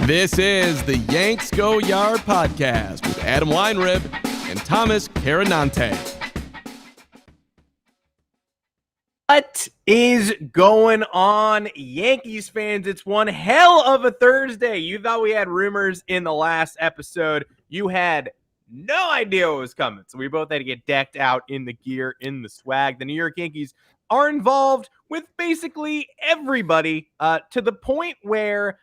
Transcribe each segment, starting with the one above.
This is the Yanks Go Yard podcast with Adam Weinrib and Thomas Carinante. What is going on, Yankees fans? It's one hell of a Thursday. You thought we had rumors in the last episode. You had no idea what was coming. So we both had to get decked out in the gear, in the swag. The New York Yankees are involved with basically everybody to the point where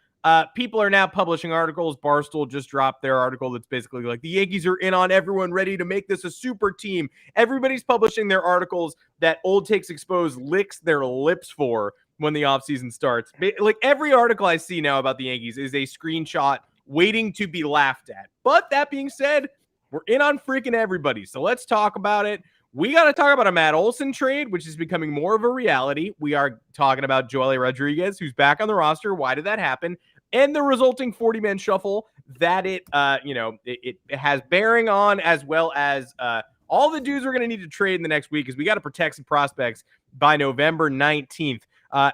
people are now publishing articles. Barstool just dropped their article that's basically like the Yankees are in on everyone, ready to make this a super team. Everybody's publishing their articles that Old Takes Exposed licks their lips for when the offseason starts. Like every article I see now about the Yankees is a screenshot waiting to be laughed at. But that being said, we're in on freaking everybody. So let's talk about it. We got to talk about a Matt Olson trade, which is becoming more of a reality. We are talking about Joely Rodriguez, who's back on the roster. Why did that happen? And the resulting 40-man shuffle that it has bearing on, as well as all the dudes we're going to need to trade in the next week, because we got to protect some prospects by November 19th.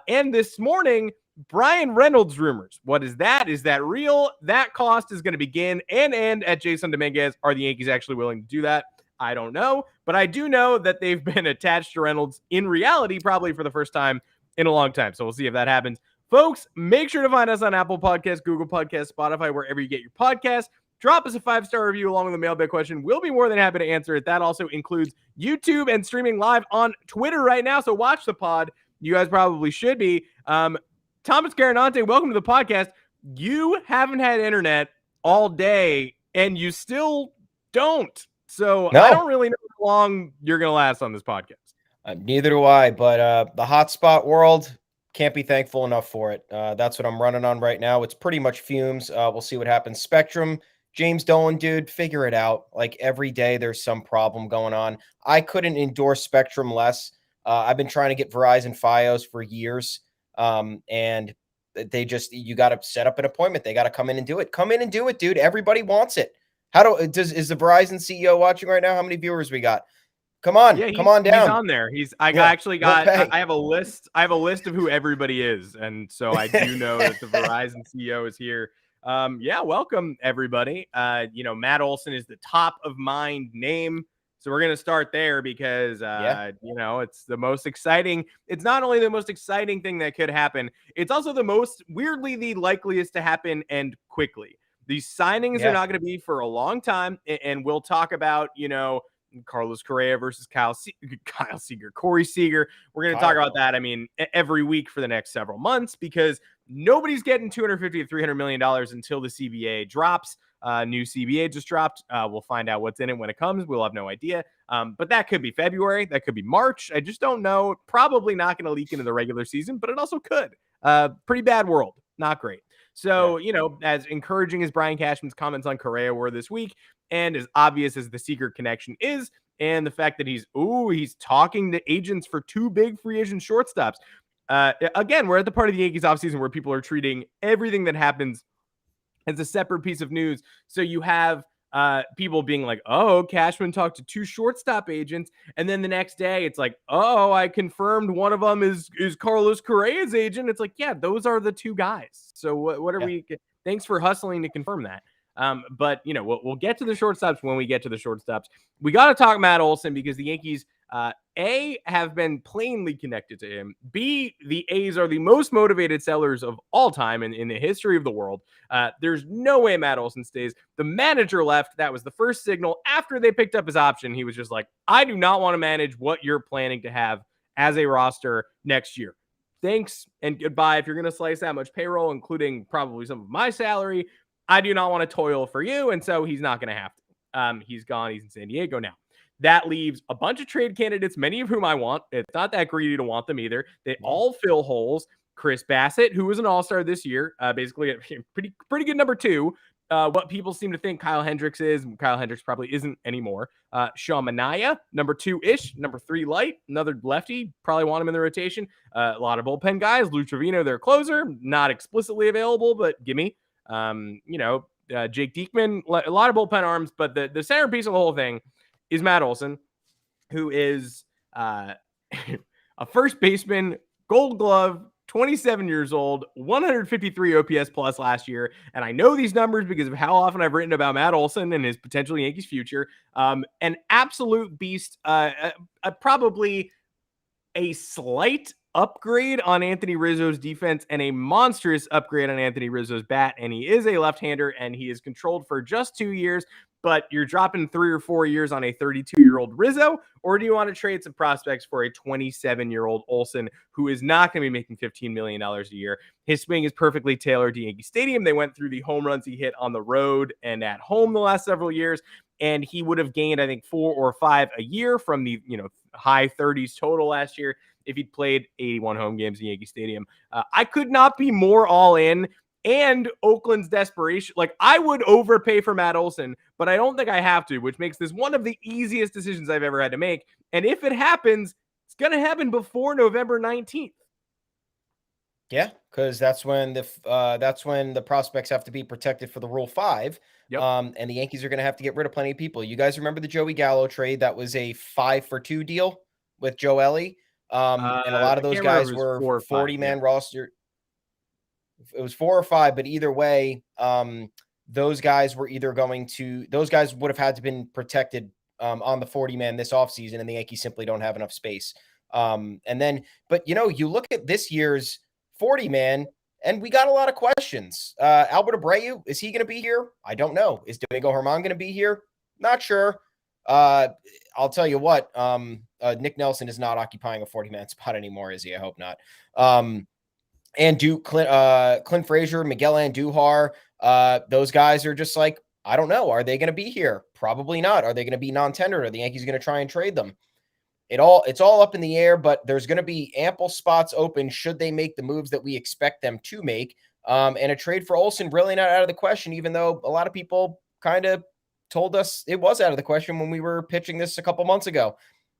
And this morning, Bryan Reynolds rumors. What is that? Is that real? That cost is going to begin and end at Jason Dominguez. Are the Yankees actually willing to do that? I don't know, but I do know that they've been attached to Reynolds in reality, probably for the first time in a long time. So we'll see if that happens. Folks, make sure to find us on Apple Podcasts, Google Podcasts, Spotify, wherever you get your podcasts. Drop us a 5-star review along with a mailbag question. We'll be more than happy to answer it. That also includes YouTube and streaming live on Twitter right now. So watch the pod. You guys probably should be. Thomas Carinante, welcome to the podcast. You haven't had internet all day, and you still don't. So no. I don't really know how long you're going to last on this podcast. Neither do I, but the hotspot world, can't be thankful enough for it. That's what I'm running on right now. It's pretty much fumes. We'll see what happens. Spectrum, James Dolan, dude, figure it out. Like every day there's some problem going on. I couldn't endorse Spectrum less. I've been trying to get Verizon Fios for years. And you got to set up an appointment. They got to come in and do it. Come in and do it, dude. Everybody wants it. Is the Verizon CEO watching right now? How many viewers we got? Come on, come on down. He's on there. I have a list. I have a list of who everybody is. And so I do know that the Verizon CEO is here. Welcome everybody. Matt Olson is the top of mind name. So we're going to start there because, it's the most exciting. It's not only the most exciting thing that could happen, it's also the likeliest to happen and quickly. These signings are not going to be for a long time. And we'll talk about, Carlos Correa versus Corey Seager. We're going to talk about that, every week for the next several months, because nobody's getting $250 to $300 million until the CBA drops. New CBA just dropped. We'll find out what's in it when it comes. We'll have no idea. But that could be February. That could be March. I just don't know. Probably not going to leak into the regular season, but it also could. Pretty bad world. Not great. So, as encouraging as Brian Cashman's comments on Correa were this week, and as obvious as the Seager connection is, and the fact that he's talking to agents for 2 big free agent shortstops. Again, we're at the part of the Yankees offseason where people are treating everything that happens as a separate piece of news. So you have people being like, oh, Cashman talked to 2 shortstop agents. And then the next day it's like, oh, I confirmed one of them is Carlos Correa's agent. It's like, yeah, those are the 2 guys. So what are we? Thanks for hustling to confirm that. But we'll get to the shortstops when we get to the shortstops. We got to talk Matt Olson because the Yankees, A, have been plainly connected to him. B, the A's are the most motivated sellers of all time in the history of the world. There's no way Matt Olson stays. The manager left. That was the first signal. After they picked up his option, he was just like, I do not want to manage what you're planning to have as a roster next year. Thanks and goodbye. If you're going to slice that much payroll, including probably some of my salary, I do not want to toil for you. And so he's not going to have to. He's gone. He's in San Diego now. That leaves a bunch of trade candidates, many of whom I want. It's not that greedy to want them either. They all fill holes. Chris Bassett, who was an all-star this year, basically a pretty good number 2. What people seem to think Kyle Hendricks is. Kyle Hendricks probably isn't anymore. Sean Manaea, number 2-ish, number 3 light, another lefty. Probably want him in the rotation. A lot of bullpen guys. Lou Trevino, their closer, not explicitly available, but gimme. Jake Diekman, a lot of bullpen arms, but the centerpiece of the whole thing is Matt Olson, who is a first baseman, Gold Glove, 27 years old, 153 OPS plus last year. And I know these numbers because of how often I've written about Matt Olson and his potential Yankees future. An absolute beast, probably a slight upgrade on Anthony Rizzo's defense and a monstrous upgrade on Anthony Rizzo's bat. And he is a left-hander and he is controlled for just 2 years, but you're dropping 3 or 4 years on a 32-year-old Rizzo, or do you want to trade some prospects for a 27-year-old Olson who is not going to be making $15 million a year? His swing is perfectly tailored to Yankee Stadium. They went through the home runs he hit on the road and at home the last several years, and he would have gained, I think, 4 or 5 a year from the high 30s total last year if he'd played 81 home games in Yankee Stadium. I could not be more all in. And Oakland's desperation, like I would overpay for Matt Olson, but I don't think I have to, which makes this one of the easiest decisions I've ever had to make. And if it happens, it's going to happen before November 19th. Yeah, because that's when the prospects have to be protected for the Rule 5. Yep. And the Yankees are going to have to get rid of plenty of people. You guys remember the Joey Gallo trade? That was a 5-for-2 deal with Joe Ellie. And a lot of those guys were 40-man roster. It was 4 or 5, but either way, those guys would have had to been protected on the 40-man this offseason, and the Yankees simply don't have enough space. But you look at this year's 40-man, and we got a lot of questions. Albert Abreu, is he going to be here? I don't know. Is Domingo Germán going to be here? Not sure. I'll tell you what, Nick Nelson is not occupying a 40-man spot anymore, is he? I hope not. Clint Frazier, Miguel Andujar, those guys are just like, I don't know. Are they going to be here? Probably not. Are they going to be non-tendered? Are the Yankees going to try and trade them? It's all up in the air, but there's going to be ample spots open should they make the moves that we expect them to make. And a trade for Olson really not out of the question, even though a lot of people kind of told us it was out of the question when we were pitching this a couple months ago.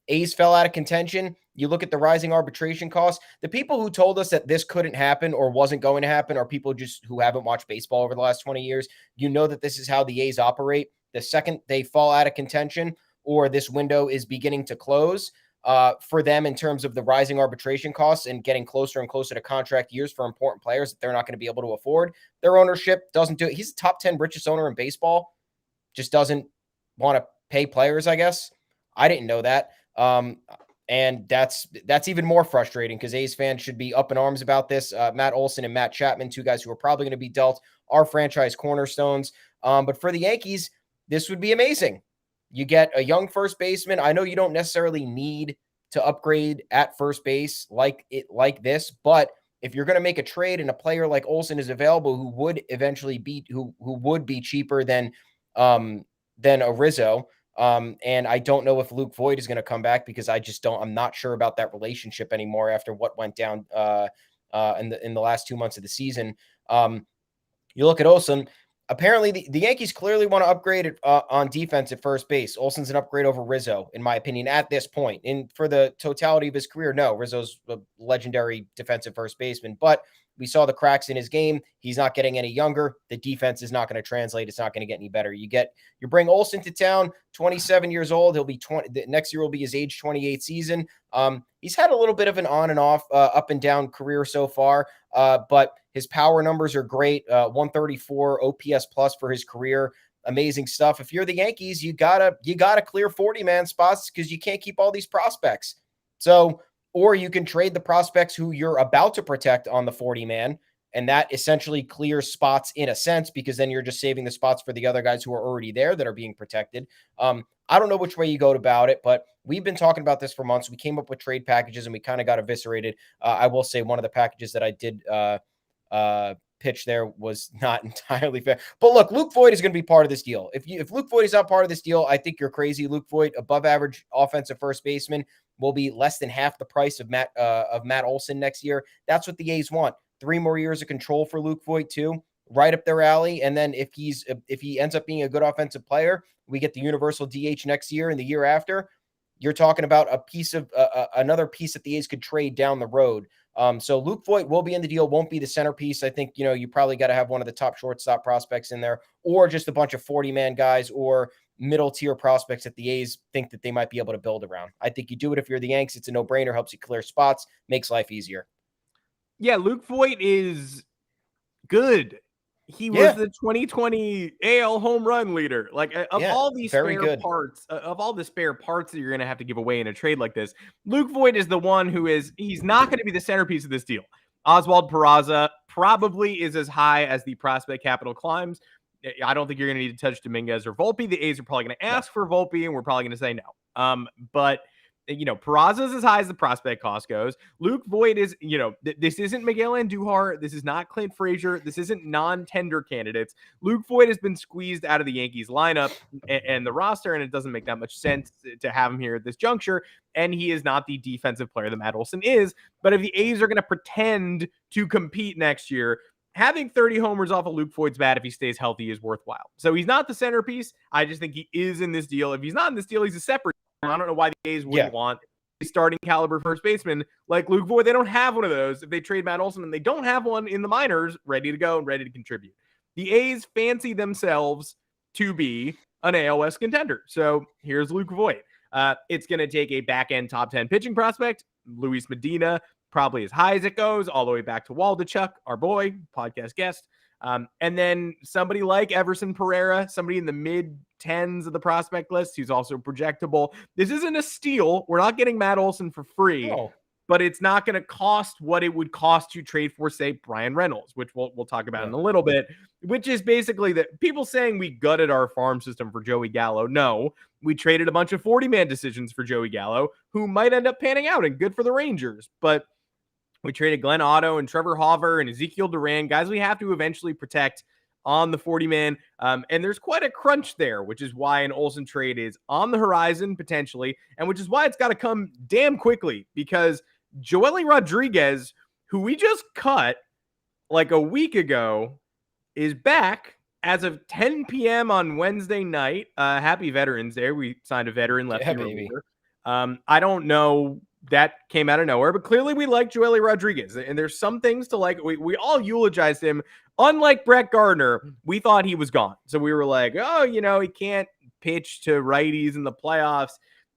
A's fell out of contention. You look at the rising arbitration costs. The people who told us that this couldn't happen or wasn't going to happen are people just who haven't watched baseball over the last 20 years. You know that this is how the A's operate. The second they fall out of contention or this window is beginning to close for them in terms of the rising arbitration costs and getting closer and closer to contract years for important players that they're not going to be able to afford, their ownership doesn't do it. He's the top 10 richest owner in baseball. Just doesn't want to pay players, I guess. I didn't know that. And that's even more frustrating because A's fans should be up in arms about this. Matt Olson and Matt Chapman, two guys who are probably going to be dealt, are franchise cornerstones. But for the Yankees, this would be amazing. You get a young first baseman. I know you don't necessarily need to upgrade at first base like this, but if you're going to make a trade and a player like Olson is available, who would eventually be who would be cheaper than a Rizzo. And I don't know if Luke Voit is going to come back because I'm not sure about that relationship anymore after what went down in the last 2 months of the season. You look at Olson. Apparently, the Yankees clearly want to upgrade on defense at first base. Olson's an upgrade over Rizzo, in my opinion, at this point. And for the totality of his career, no, Rizzo's a legendary defensive first baseman. But we saw the cracks in his game. He's not getting any younger. The defense is not going to translate. It's not going to get any better. You bring Olson to town, 27 years old. He'll be 20. Next year will be his age 28 season. He's had a little bit of an on and off, up and down career so far, but his power numbers are great. 134 OPS plus for his career. Amazing stuff. If you're the Yankees, you gotta clear 40-man spots because you can't keep all these prospects. So, or you can trade the prospects who you're about to protect on the 40-man, and that essentially clears spots in a sense because then you're just saving the spots for the other guys who are already there that are being protected. I don't know which way you go about it, but we've been talking about this for months. We came up with trade packages and we kind of got eviscerated. I will say one of the packages that I did pitch there was not entirely fair. But look, Luke Voit is going to be part of this deal. If Luke Voit is not part of this deal, I think you're crazy. Luke Voit, above average offensive first baseman, will be less than half the price of Matt Olson next year. That's what the A's want. 3 more years of control for Luke Voit too, right up their alley. And then if he ends up being a good offensive player, we get the universal DH next year and the year after. You're talking about a piece of another piece that the A's could trade down the road. So Luke Voit will be in the deal, won't be the centerpiece. I think, you probably got to have one of the top shortstop prospects in there, or just a bunch of 40-man guys or middle tier prospects that the A's think that they might be able to build around. I think you do it if you're the Yanks. It's a no-brainer, helps you clear spots, makes life easier. Yeah, Luke Voit is good. He was the 2020 AL home run leader. Like of all these spare parts, of all the spare parts that you're going to have to give away in a trade like this, Luke Voit is the one he's not going to be the centerpiece of this deal. Oswald Peraza probably is as high as the prospect capital climbs. I don't think you're going to need to touch Dominguez or Volpe. The A's are probably going to ask for Volpe, and we're probably going to say no. But Peraza's as high as the prospect cost goes. Luke Voit is, this isn't Miguel Andujar. This is not Clint Frazier. This isn't non-tender candidates. Luke Voit has been squeezed out of the Yankees lineup and the roster, and it doesn't make that much sense to have him here at this juncture. And he is not the defensive player that Matt Olson is. But if the A's are going to pretend to compete next year, having 30 homers off of Luke Voit's bat if he stays healthy is worthwhile. So he's not the centerpiece. I just think he is in this deal. If he's not in this deal, he's a separate. I don't know why the A's wouldn't want a starting caliber first baseman like Luke Voit. They don't have one of those. If they trade Matt Olson, and they don't have one in the minors ready to go and ready to contribute. The A's fancy themselves to be an AL West contender. So here's Luke Voit. It's going to take a back-end top 10 pitching prospect. Luis Medina, probably as high as it goes, all the way back to Waldachuk, our boy, podcast guest. And then somebody like Everson Pereira, somebody in the mid-10s of the prospect list who's also projectable. This isn't a steal. We're not getting Matt Olson for free, but it's not going to cost what it would cost to trade for, say, Bryan Reynolds, which we'll talk about in a little bit, which is basically that people saying we gutted our farm system for Joey Gallo. No, we traded a bunch of 40-man decisions for Joey Gallo, who might end up panning out and good for the Rangers, but we traded Glenn Otto and Trevor Hauver and Ezekiel Duran, guys we have to eventually protect on the 40-man. And there's quite a crunch there, which is why an Olson trade is on the horizon potentially, and which is why it's got to come damn quickly, because Joely Rodriguez, who we just cut like a week ago, is back as of 10 p.m. on Wednesday night. Happy Veterans Day. We signed a veteran lefty reliever. I don't know. That came out of nowhere, but clearly we like Joely Rodriguez, and there's some things to like. We all eulogized him. Unlike Brett Gardner, we thought he was gone. So we were like, oh, he can't pitch to righties in the playoffs.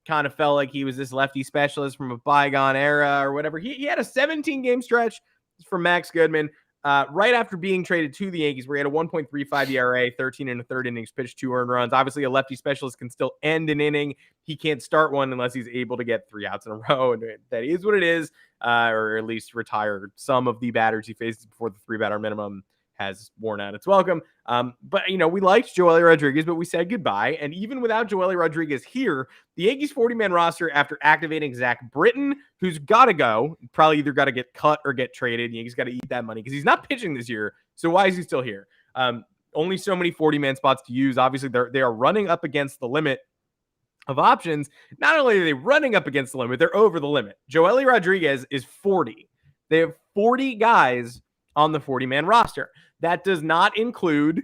Kind of felt like he was this lefty specialist from a bygone era or whatever. He had a 17-game stretch from Max Goodman right after being traded to the Yankees, where he had a 1.35 ERA, 13 and a third innings pitched, 2 earned runs. Obviously, a lefty specialist can still end an inning. He can't start one unless he's able to get 3 outs in a row, and that is what it is, or at least retire some of the batters he faces before the 3-batter minimum has worn out its welcome. But, we liked Joely Rodriguez, but we said goodbye. And even without Joely Rodriguez here, the Yankees 40-man roster, after activating Zach Britton, who's got to go, probably either got to get cut or get traded. The Yankees got to eat that money because he's not pitching this year. So why is he still here? Only so many 40-man spots to use. Obviously, they are running up against the limit of options. Not only are they running up against the limit, they're over the limit. Joely Rodriguez is 40. They have 40 guys on the 40-man roster. That does not include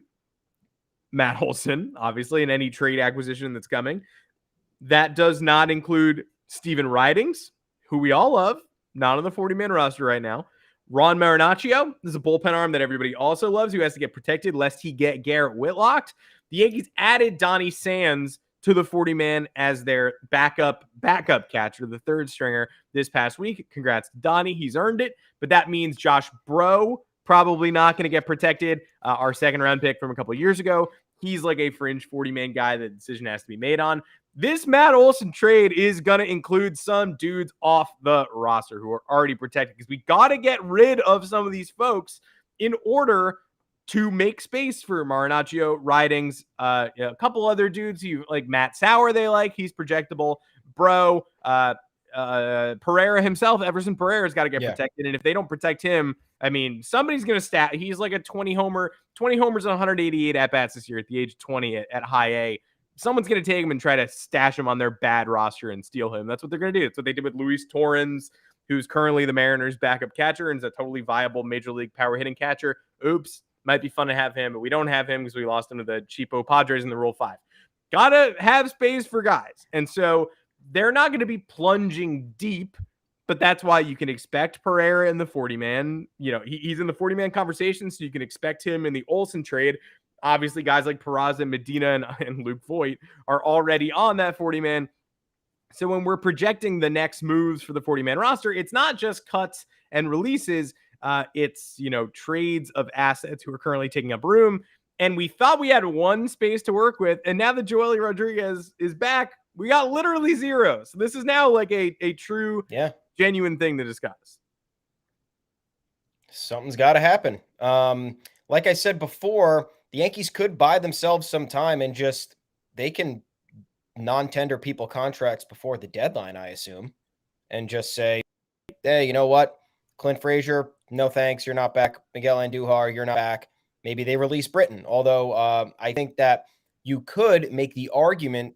Matt Olson, obviously, in any trade acquisition that's coming. That does not include Steven Ridings, who we all love, not on the 40-man roster right now. Ron Marinaccio is a bullpen arm that everybody also loves, who has to get protected lest he get Garrett Whitlocked. The Yankees added Donnie Sands to the 40-man as their backup catcher, the third stringer this past week. Congrats to Donnie. He's earned it. But that means Josh Bro probably not going to get protected. Our second-round pick from a couple years ago. He's like a fringe 40-man guy that the decision has to be made on. This Matt Olson trade is going to include some dudes off the roster who are already protected, because we got to get rid of some of these folks in order to make space for Marinaccio, Ridings, a couple other dudes who like Matt Sauer. They like, he's projectable. Bro, Pereira himself, Everson Pereira's got to get protected. And if they don't protect him, I mean, somebody's going to stat. He's like a 20 homers and 188 at-bats this year at the age of 20 at high A. Someone's going to take him and try to stash him on their bad roster and steal him. That's what they're going to do. That's what they did with Luis Torrens, who's currently the Mariners' backup catcher and is a totally viable major league power hitting catcher. Oops. Might be fun to have him, but we don't have him because we lost him to the cheapo Padres in the Rule 5. Gotta have space for guys. And so they're not going to be plunging deep, but that's why you can expect Pereira in the 40-man. He's in the 40-man conversation, so you can expect him in the Olson trade. Obviously, guys like Peraza, Medina, and Luke Voit are already on that 40-man. So when we're projecting the next moves for the 40-man roster, it's not just cuts and releases. It's, trades of assets who are currently taking up room. And we thought we had one space to work with. And now that Joely Rodriguez is back, we got literally zero. So this is now like a true, genuine thing to discuss. Something's got to happen. Like I said before, the Yankees could buy themselves some time and they can non-tender people contracts before the deadline, I assume, and just say, hey, you know what? Clint Frazier, no thanks. You're not back. Miguel Andujar, you're not back. Maybe they release Britton. Although I think that you could make the argument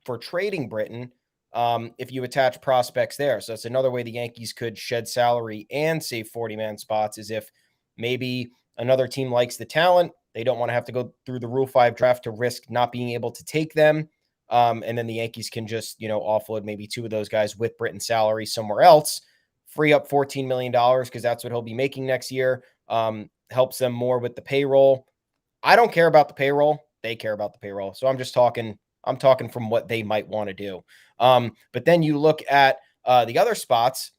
for trading Britton if you attach prospects there. So that's another way the Yankees could shed salary and save 40-man spots, is if maybe another team likes the talent. They don't want to have to go through the Rule 5 draft to risk not being able to take them. And then the Yankees can just, offload maybe two of those guys with Britton's salary somewhere else, free up $14 million because that's what he'll be making next year. Helps them more with the payroll. I don't care about the payroll. They care about the payroll. So I'm talking from what they might want to do. But then you look at the other spots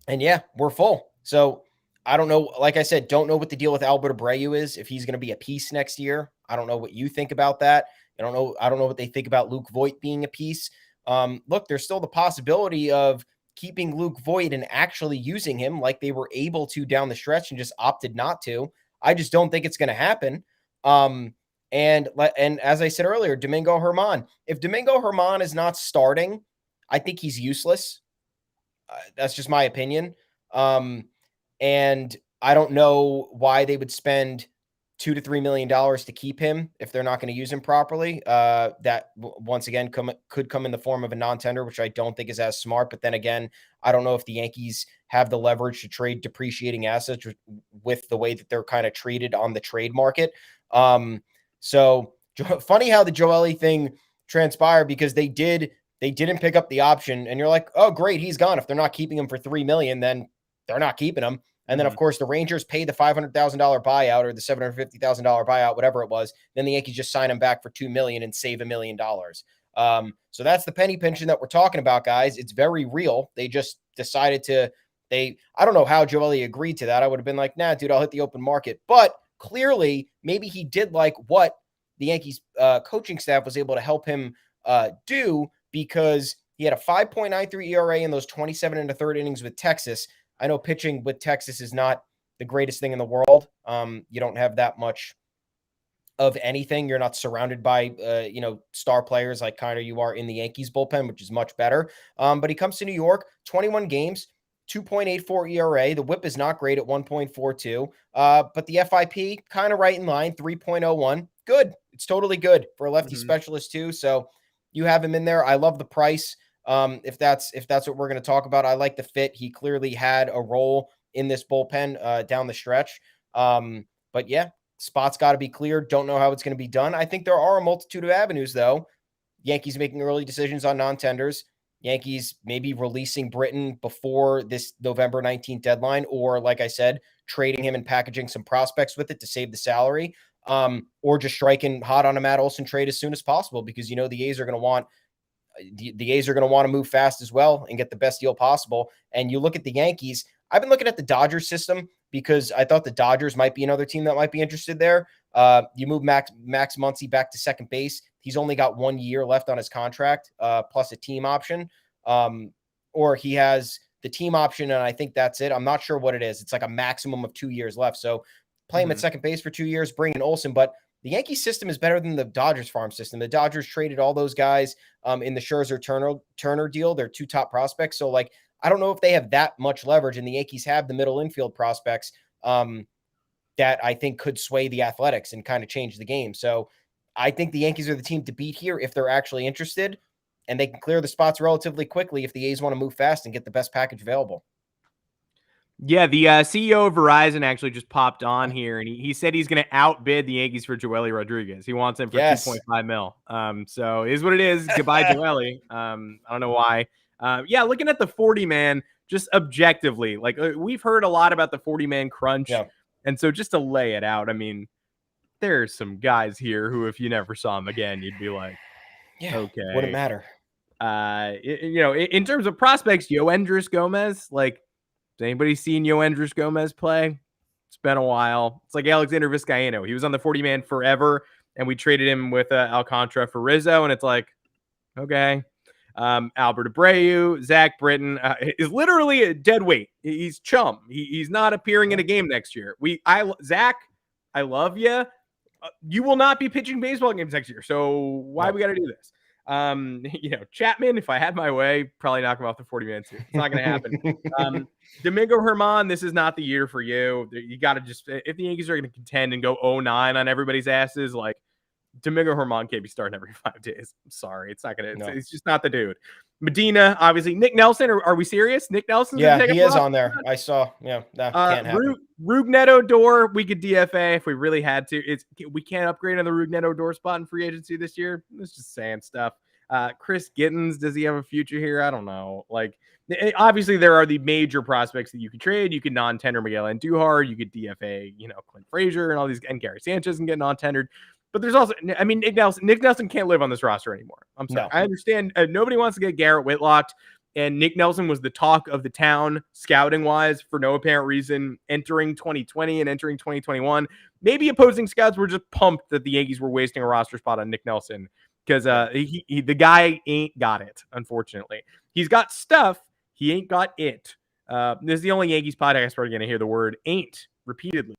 and we're full. So I don't know. Like I said, don't know what the deal with Albert Abreu is, if he's going to be a piece next year. I don't know what you think about that. I don't know what they think about Luke Voit being a piece. Look, there's still the possibility of keeping Luke Voit and actually using him like they were able to down the stretch and just opted not to. I just don't think it's going to happen. And as I said earlier, Domingo Germán. If Domingo Germán is not starting, I think he's useless. That's just my opinion. And I don't know why they would spend $2 to $3 million to keep him if they're not going to use him properly. That once again could come in the form of a non-tender, which I don't think is as smart. But then again, I don't know if the Yankees have the leverage to trade depreciating assets with the way that they're kind of treated on the trade market. So funny how the Joely thing transpired, because they didn't pick up the option, and you're like, oh great, he's gone. If they're not keeping him for $3 million, then they're not keeping him. And then, of course, the Rangers paid the $500,000 buyout or the $750,000 buyout, whatever it was. Then the Yankees just sign him back for $2 million and save $1 million. So that's the penny pinching that we're talking about, guys. It's very real. They just decided I don't know how Joely agreed to that. I would have been like, nah, dude, I'll hit the open market. But clearly, maybe he did like what the Yankees coaching staff was able to help him do, because he had a 5.93 ERA in those 27 and a third innings with Texas. I know pitching with Texas is not the greatest thing in the world. You don't have that much of anything. You're not surrounded by, star players like kind of you are in the Yankees bullpen, which is much better. But he comes to New York, 21 games, 2.84 ERA. The whip is not great at 1.42. But the FIP kind of right in line, 3.01. Good. It's totally good for a lefty specialist too. So you have him in there. I love the price. If that's what we're going to talk about, I like the fit. He clearly had a role in this bullpen down the stretch. But spots got to be cleared. Don't know how it's going to be done. I think there are a multitude of avenues, though. Yankees making early decisions on non-tenders. Yankees maybe releasing Britton before this November 19th deadline, or like I said, trading him and packaging some prospects with it to save the salary, or just striking hot on a Matt Olson trade as soon as possible, because the A's are going to want to move fast as well and get the best deal possible. And you look at the Yankees. I've been looking at the Dodgers system because I thought the Dodgers might be another team that might be interested there. You move Max Muncy back to second base. He's only got 1 year left on his contract, plus a team option. Or he has the team option, and I think that's it. I'm not sure what it is. It's like a maximum of 2 years left. So play him at second base for 2 years, bring in Olson. But the Yankee system is better than the Dodgers farm system. The Dodgers traded all those guys in the Scherzer Turner deal. They're two top prospects. So, I don't know if they have that much leverage, and the Yankees have the middle infield prospects that I think could sway the Athletics and kind of change the game. So I think the Yankees are the team to beat here if they're actually interested, and they can clear the spots relatively quickly if the A's want to move fast and get the best package available. Yeah, the CEO of Verizon actually just popped on here, and he said he's going to outbid the Yankees for Joely Rodriguez. He wants him for $2.5 million. So it is what it is. Goodbye, Joely. I don't know why. Looking at the 40-man, just objectively, we've heard a lot about the 40-man crunch. Yeah. And so just to lay it out, I mean, there's some guys here who, if you never saw them again, you'd be like, okay. Wouldn't matter. In terms of prospects, Yoendris Gomez, Has anybody seen Yoendris Gomez play? It's been a while. It's like Alexander Vizcaino. He was on the 40-man forever, and we traded him with Alcantara for Rizzo, and it's like, okay. Albert Abreu, Zach Britton is literally a dead weight. He's chum. He's not appearing in a game next year. Zach, I love you. You will not be pitching baseball games next year. So why we got to do this? Chapman, if I had my way, probably knock him off the 40-man series. It's not going to happen. Domingo Germán, this is not the year for you. You got to just, if the Yankees are going to contend and go 0-9 on everybody's asses, like, Domingo Germán can't be starting every 5 days. I'm sorry. It's not going to, it's just not the dude. Medina, obviously. Nick Nelson, are we serious? Nick Nelson? Yeah, he is on there. I saw. Yeah, that can't happen. Rugneto Odor, we could DFA if we really had to. We can't upgrade on the Rugneto Odor spot in free agency this year. It's just saying stuff. Chris Gittins, does he have a future here? I don't know. Like, obviously, there are the major prospects that you could trade. You could non-tender Miguel Andujar. You could DFA, Clint Frazier and all these, and Gary Sanchez and get non-tendered. But there's also, Nick Nelson can't live on this roster anymore. I'm sorry. No. I understand nobody wants to get Garrett Whitlocked, and Nick Nelson was the talk of the town scouting-wise for no apparent reason entering 2020 and entering 2021. Maybe opposing scouts were just pumped that the Yankees were wasting a roster spot on Nick Nelson because the guy ain't got it, unfortunately. He's got stuff. He ain't got it. This is the only Yankees podcast where you're going to hear the word ain't repeatedly.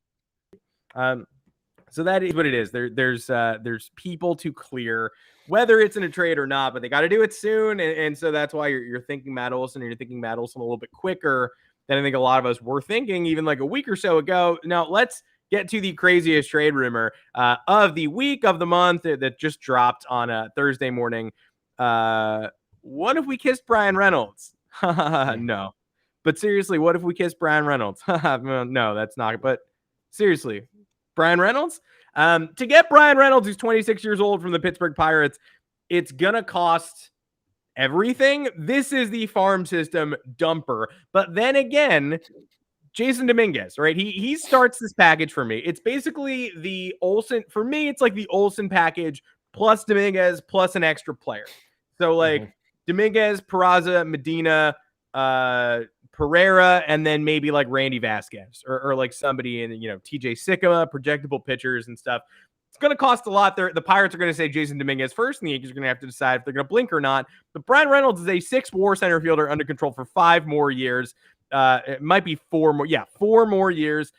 So that is what it is. There's people to clear, whether it's in a trade or not, but they got to do it soon. And so that's why you're thinking Matt Olson, and you're thinking Matt Olson a little bit quicker than I think a lot of us were thinking even like a week or so ago. Now let's get to the craziest trade rumor of the week, of the month that just dropped on a Thursday morning. What if we kissed Bryan Reynolds? No. But seriously, what if we kissed Bryan Reynolds? No, that's not. But seriously, Bryan Reynolds? To get Bryan Reynolds, who's 26 years old, from the Pittsburgh Pirates, it's going to cost everything. This is the farm system dumper. But then again, Jason Dominguez, right? He starts this package for me. It's basically the Olson. For me, it's like the Olson package plus Dominguez plus an extra player. So like Dominguez, Peraza, Medina, Pereira, and then maybe like Randy Vasquez or like somebody in, TJ Sikkema, projectable pitchers and stuff. It's going to cost a lot. The Pirates are going to say Jason Dominguez first, and the Yankees are going to have to decide if they're going to blink or not. But Bryan Reynolds is a 6-WAR center fielder under control for 5 more years. It might be 4 more. Yeah, 4 more years.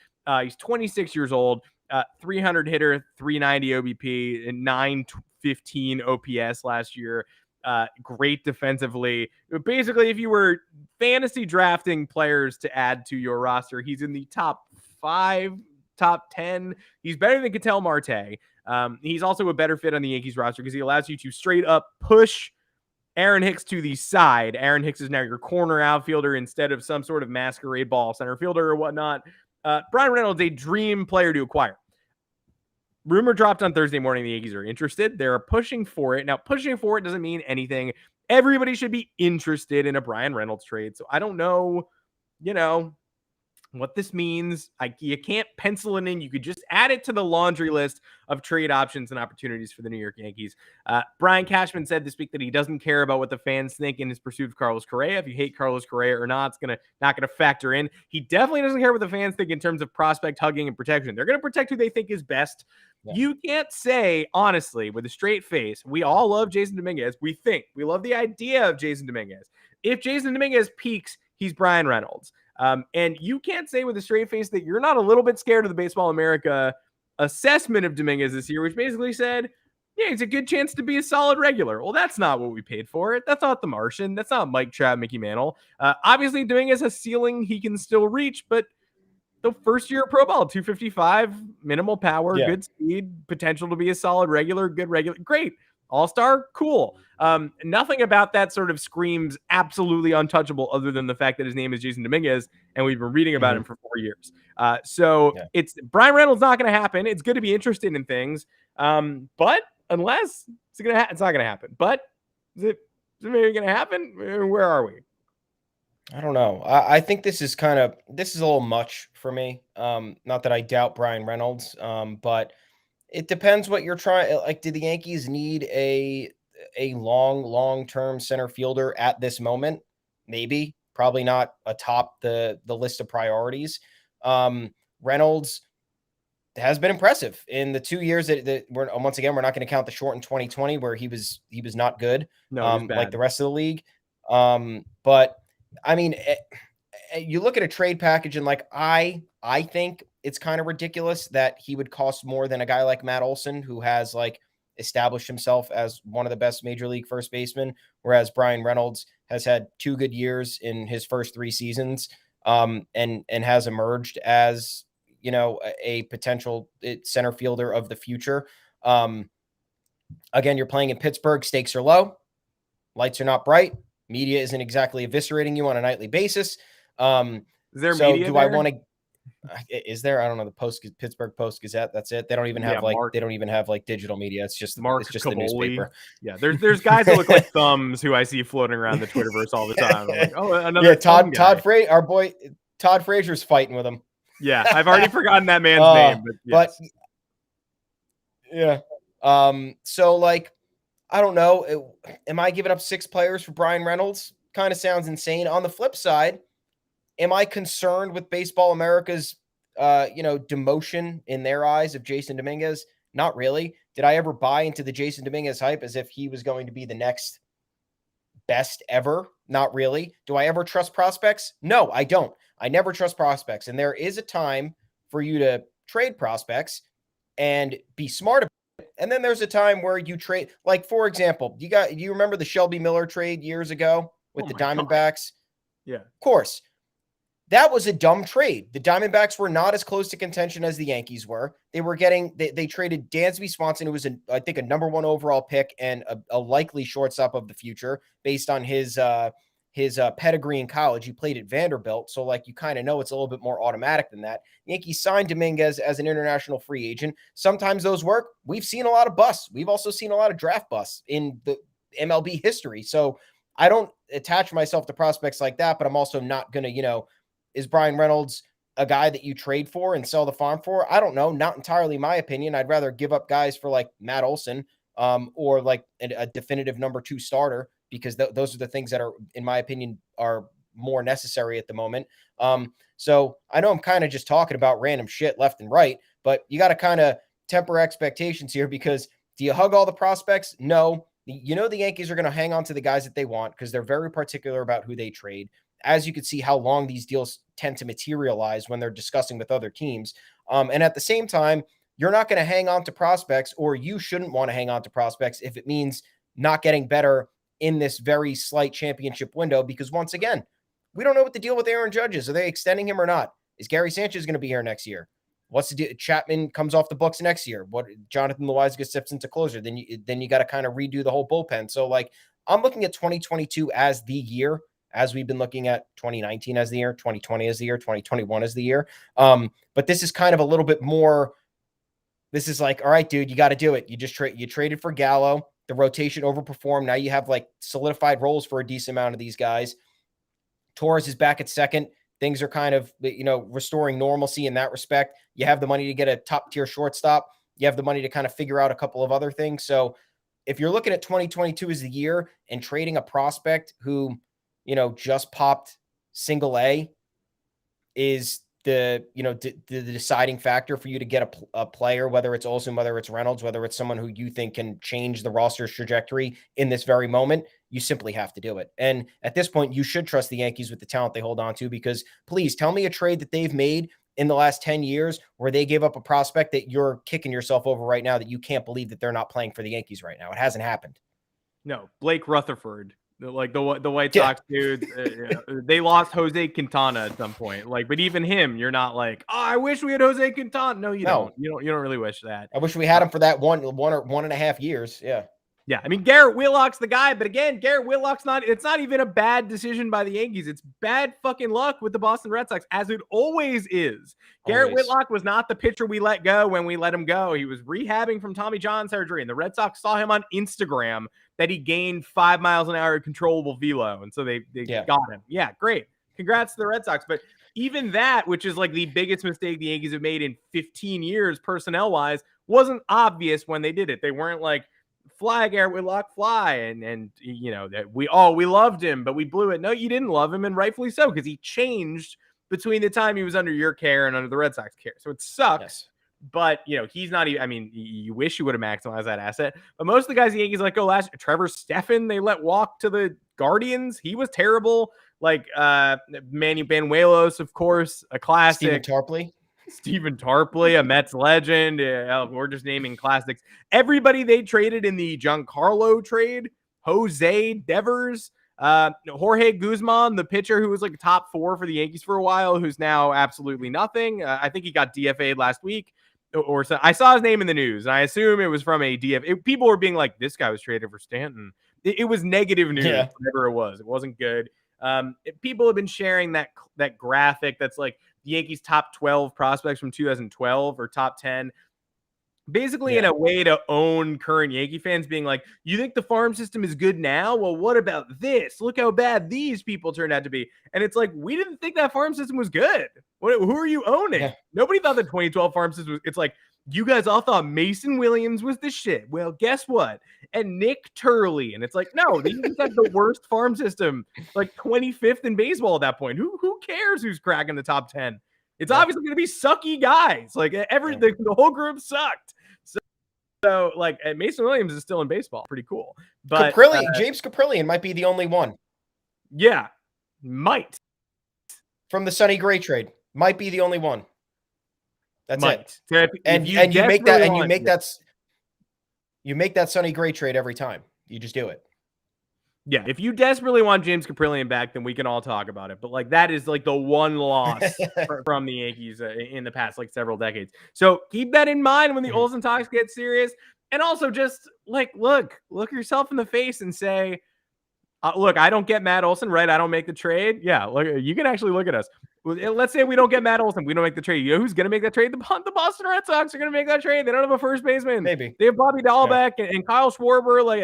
He's 26 years old, 300 hitter, 390 OBP, and 915 OPS last year. Great defensively. Basically, if you were fantasy drafting players to add to your roster, he's in the top 5, top 10. He's better than Ketel Marte. He's also a better fit on the Yankees roster because he allows you to straight up push Aaron Hicks to the side. Aaron Hicks is now your corner outfielder instead of some sort of masquerade ball center fielder or whatnot. Bryan Reynolds, a dream player to acquire. Rumor dropped on Thursday morning. The Yankees are interested. They're pushing for it. Now, pushing for it doesn't mean anything. Everybody should be interested in a Bryan Reynolds trade. So I don't know, what this means. You can't pencil it in. You could just add it to the laundry list of trade options and opportunities for the New York Yankees. Brian Cashman said this week that he doesn't care about what the fans think in his pursuit of Carlos Correa. If you hate Carlos Correa or not, it's not gonna factor in. He definitely doesn't care what the fans think in terms of prospect hugging and protection. They're gonna protect who they think is best. Yeah. You can't say, honestly, with a straight face, we all love Jason Dominguez. We love the idea of Jason Dominguez. If Jason Dominguez peaks, he's Bryan Reynolds. And you can't say with a straight face that you're not a little bit scared of the Baseball America assessment of Dominguez this year, which basically said, yeah, it's a good chance to be a solid regular. Well, that's not what we paid for it. That's not the Martian. That's not Mike Trout, Mickey Mantle. Obviously, Dominguez has a ceiling he can still reach, but the first year of pro ball, 255, minimal power, good speed, potential to be a solid regular, great. All-star, cool. Nothing about that sort of screams absolutely untouchable other than the fact that his name is Jason Dominguez, and we've been reading about him for 4 years. It's Bryan Reynolds not going to happen. It's good to be interested in things, but unless it's not going to happen. But is it maybe going to happen? Where are we? I don't know. I think this is a little much for me. Not that I doubt Bryan Reynolds, but it depends what you're trying. Like, do the Yankees need a long-term center fielder at this moment? Maybe. probably not atop the list of priorities. Reynolds has been impressive in the 2 years that we're, once again, we're not going to count the short in 2020 where he was not good. No, he was bad. Like the rest of the league. But I mean, you look at a trade package and like, I think it's kind of ridiculous that he would cost more than a guy like Matt Olson, who has like established himself as one of the best major league first basemen, whereas Bryan Reynolds has had 2 good years in his first 3 seasons, and has emerged as, you know, a potential center fielder of the future. Again, you're playing in Pittsburgh, stakes are low, lights are not bright, media isn't exactly eviscerating you on a nightly basis. Is there so media do there? I want to? Is there? I don't know. The Pittsburgh Post Gazette. That's it. They don't even have they don't even have like digital media. It's just the newspaper. Yeah, there's guys that look like thumbs who I see floating around the Twitterverse all the time. I'm like, oh, another Todd Frazier, our boy Todd Frazier's fighting with him. Yeah, I've already forgotten that man's name, but yes. So like, I don't know. Am I giving up 6 players for Bryan Reynolds? Kind of sounds insane. On the flip side, am I concerned with Baseball America's, demotion in their eyes of Jason Dominguez? Not really. Did I ever buy into the Jason Dominguez hype as if he was going to be the next best ever? Not really. Do I ever trust prospects? No, I don't. I never trust prospects. And there is a time for you to trade prospects and be smart about it. And then there's a time where you trade, like, for example, you remember the Shelby Miller trade years ago with the Diamondbacks? Yeah. Of course. That was a dumb trade. The Diamondbacks were not as close to contention as the Yankees were. They were getting, they traded Dansby Swanson, who was, I think, a number 1 overall pick and a likely shortstop of the future based on his pedigree in college. He played at Vanderbilt. So like, you kind of know it's a little bit more automatic than that. Yankees signed Dominguez as an international free agent. Sometimes those work. We've seen a lot of busts. We've also seen a lot of draft busts in the MLB history. So I don't attach myself to prospects like that, but I'm also not going to, is Bryan Reynolds a guy that you trade for and sell the farm for? I don't know. Not entirely my opinion. I'd rather give up guys for like Matt Olson, or like a definitive number 2 starter, because those are the things that are, in my opinion, are more necessary at the moment. So I know I'm kind of just talking about random shit left and right, but you got to kind of temper expectations here, because do you hug all the prospects? No. You know, the Yankees are going to hang on to the guys that they want because they're very particular about who they trade. As you can see how long these deals tend to materialize when they're discussing with other teams. And at the same time, you're not going to hang on to prospects, or you shouldn't want to hang on to prospects if it means not getting better in this very slight championship window, because once again, we don't know what the deal with Aaron Judge is. Are they extending him or not? Is Gary Sanchez going to be here next year? What's the deal? Chapman comes off the books next year. What Jonathan Loaizaga steps into closer. Then you got to kind of redo the whole bullpen. So like, I'm looking at 2022 as the year, as we've been looking at 2019 as the year, 2020 as the year, 2021 as the year. But this is kind of a little bit more. This is like, all right, dude, you got to do it. You traded for Gallo. The rotation overperformed. Now you have like solidified roles for a decent amount of these guys. Torres is back at second. Things are kind of, restoring normalcy in that respect. You have the money to get a top tier shortstop. You have the money to kind of figure out a couple of other things. So if you're looking at 2022 as the year and trading a prospect who, just popped single A is the deciding factor for you to get a player, whether it's Olsen, whether it's Reynolds, whether it's someone who you think can change the roster's trajectory in this very moment, you simply have to do it. And at this point, you should trust the Yankees with the talent they hold on to, because please tell me a trade that they've made in the last 10 years where they gave up a prospect that you're kicking yourself over right now, that you can't believe that they're not playing for the Yankees right now. It hasn't happened. No, Blake Rutherford. Like the White Sox dude, they lost Jose Quintana at some point. Like, but even him, you're not like, oh, I wish we had Jose Quintana. No, you don't. You don't really wish that. I wish we had him for that one or 1.5 years. Yeah. Yeah, I mean, Garrett Whitlock's the guy, but again, Garrett Whitlock's it's not even a bad decision by the Yankees. It's bad fucking luck with the Boston Red Sox, as it always is. Garrett Whitlock was not the pitcher we let go when we let him go. He was rehabbing from Tommy John surgery, and the Red Sox saw him on Instagram that he gained 5 miles an hour of controllable velo, and so they got him. Yeah, great. Congrats to the Red Sox. But even that, which is like the biggest mistake the Yankees have made in 15 years personnel-wise, wasn't obvious when they did it. They weren't like flag at Whitlock fly, and you know that we loved him, but we blew it. No, you didn't love him, and rightfully so, because he changed between the time he was under your care and under the Red Sox care. So it sucks. Yes. But, you know, he's not even, I mean, you wish you would have maximized that asset. But most of the guys the Yankees let go last, Trevor Stephan, they let walk to the Guardians. He was terrible. Like Manny Banuelos, of course, a classic. Stephen Tarpley, a Mets legend. We're just naming classics. Everybody they traded in the Giancarlo trade, Jose Devers, Jorge Guzman, the pitcher who was like top 4 for the Yankees for a while, who's now absolutely nothing. I think he got DFA'd last week. Or so. I saw his name in the news, and I assume it was from a DFA. People were being like, this guy was traded for Stanton. It was negative news, whatever it was. It wasn't good. People have been sharing that graphic that's like the Yankees' top 12 prospects from 2012 or top 10. Basically, in a way to own current Yankee fans, being like, you think the farm system is good now? Well, what about this? Look how bad these people turned out to be. And it's like, we didn't think that farm system was good. Who are you owning? Yeah. Nobody thought the 2012 farm system was. It's like, you guys all thought Mason Williams was the shit. Well, guess what? And Nick Turley. And it's like, no, they just had the worst farm system, like 25th in baseball at that point. Who cares who's cracking the top 10? It's obviously going to be sucky guys. Like the whole group sucked. So like Mason Williams is still in baseball. Pretty cool. But James Caprillion might be the only one. Yeah, might. From the Sonny Gray trade. Might be the only one. That's it. And you make that Sonny Gray trade every time. You just do it. Yeah, if you desperately want James Caprillion back, then we can all talk about it. But like that is like the one loss from the Yankees in the past like several decades. So keep that in mind when the Olson talks get serious. And also just like look yourself in the face and say, look, I don't get Matt Olson, right? I don't make the trade. Yeah, look, you can actually look at us. Let's say we don't get Matt Olson. We don't make the trade. You know who's going to make that trade? The Boston Red Sox are going to make that trade. They don't have a first baseman. Maybe. They have Bobby Dahlbeck and Kyle Schwarber. Like,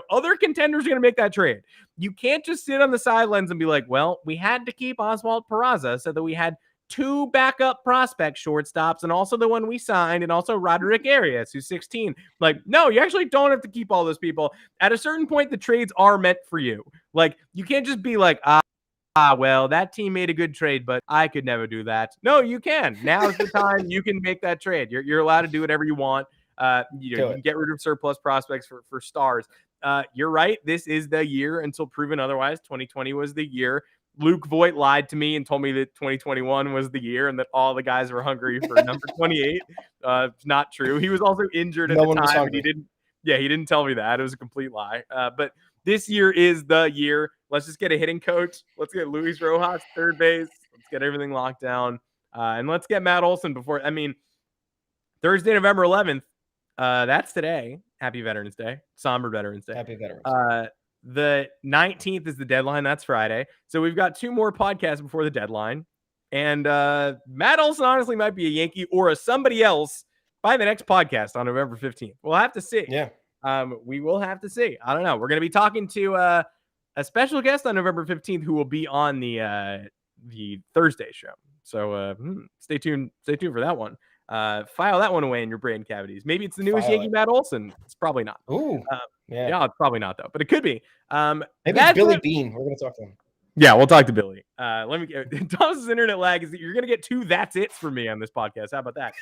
other contenders are going to make that trade. You can't just sit on the sidelines and be like, well, we had to keep Oswald Peraza so that we had 2 backup prospect shortstops and also the one we signed and also Roderick Arias, who's 16. Like, no, you actually don't have to keep all those people. At a certain point, the trades are meant for you. Like, you can't just be like, well, that team made a good trade, but I could never do that. No, you can. Now's the time you can make that trade. You're allowed to do whatever you want. You can get rid of surplus prospects for stars. You're right. This is the year until proven otherwise. 2020 was the year. Luke Voigt lied to me and told me that 2021 was the year and that all the guys were hungry for number 28. Not true. He was also injured at the time. And he didn't tell me that. It was a complete lie. But this year is the year. Let's just get a hitting coach. Let's get Luis Rojas third base. Let's get everything locked down. And let's get Matt Olson Thursday, November 11th. That's today. Happy Veterans Day. Somber Veterans Day. Happy Veterans Day. The 19th is the deadline. That's Friday. So we've got 2 more podcasts before the deadline. And Matt Olson honestly might be a Yankee or a somebody else by the next podcast on November 15th. We'll have to see. Yeah. We will have to see. I don't know. We're going to be talking to a special guest on November 15th who will be on the Thursday show. So stay tuned for that one. File that one away in your brain cavities. Maybe it's the newest Yankee Matt Olson. It's probably not. Ooh. Yeah, it's probably not though, but it could be. Maybe it's Billy Bean. We're going to talk to him. Yeah, we'll talk to Billy. Let me get Thomas's internet lag is that you're going to get 2 that's it's for me on this podcast. How about that?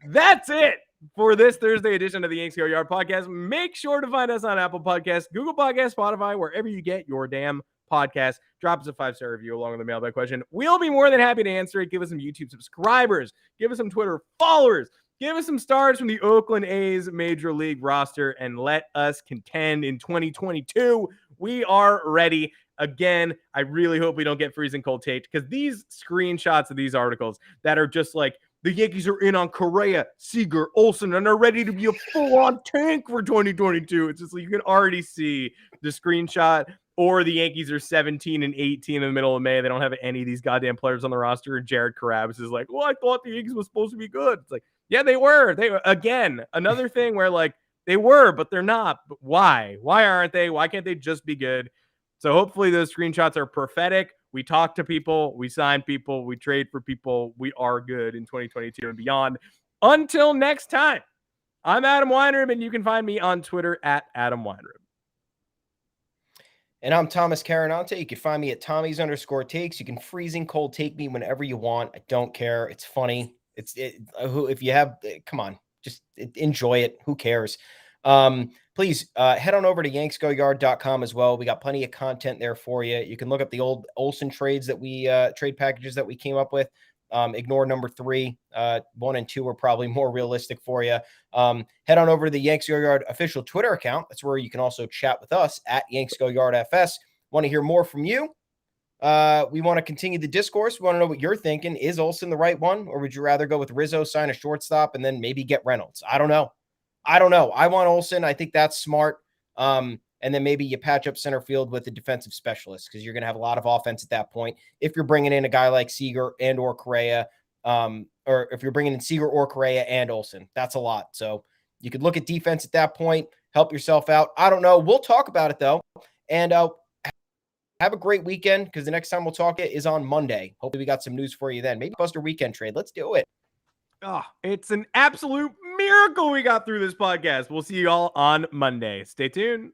That's it for this Thursday edition of the Yankees Go Yard podcast. Make sure to find us on Apple Podcasts, Google Podcasts, Spotify, wherever you get your damn podcast. Drop us a 5-star review along with the mailbag question. We'll be more than happy to answer it. Give us some YouTube subscribers. Give us some Twitter followers. Give us some stars from the Oakland A's Major League roster and let us contend in 2022. We are ready. Again, I really hope we don't get freezing cold take because these screenshots of these articles that are just like, the Yankees are in on Correa, Seager, Olson, and are ready to be a full-on tank for 2022. It's just like you can already see the screenshot. Or the Yankees are 17 and 18 in the middle of May. They don't have any of these goddamn players on the roster. And Jared Carabas is like, well, I thought the Yankees was supposed to be good. It's like, yeah, they were. Again, another thing where like they were, but they're not. But why? Why aren't they? Why can't they just be good? So hopefully those screenshots are prophetic. We talk to people, we sign people, we trade for people. We are good in 2022 and beyond. Until next time, I'm Adam Weinrib, and you can find me on Twitter at Adam Weinrib. And I'm Thomas Carinante. You can find me at Tommy's_takes. You can freezing cold take me whenever you want. I don't care. It's funny. If you have, come on, just enjoy it. Who cares? Please head on over to yanksgoyard.com as well. We got plenty of content there for you. You can look up the old Olson trades that we trade packages that we came up with. Ignore number 3. 1 and 2 are probably more realistic for you. Head on over to the Yanks Go Yard official Twitter account. That's where you can also chat with us at Yanks Go Yard FS. Want to hear more from you? We want to continue the discourse. We want to know what you're thinking. Is Olson the right one? Or would you rather go with Rizzo, sign a shortstop, and then maybe get Reynolds? I don't know. I want Olson. I think that's smart. And then maybe you patch up center field with a defensive specialist because you're going to have a lot of offense at that point. If you're bringing in a guy like Seager and or Correa, or if you're bringing in Seager or Correa and Olson, that's a lot. So you could look at defense at that point, help yourself out. I don't know. We'll talk about it though. And have a great weekend because the next time we'll talk is on Monday. Hopefully we got some news for you then. Maybe Buster weekend trade. Let's do it. Oh, it's an absolute miracle we got through this podcast. We'll see you all on Monday. Stay tuned.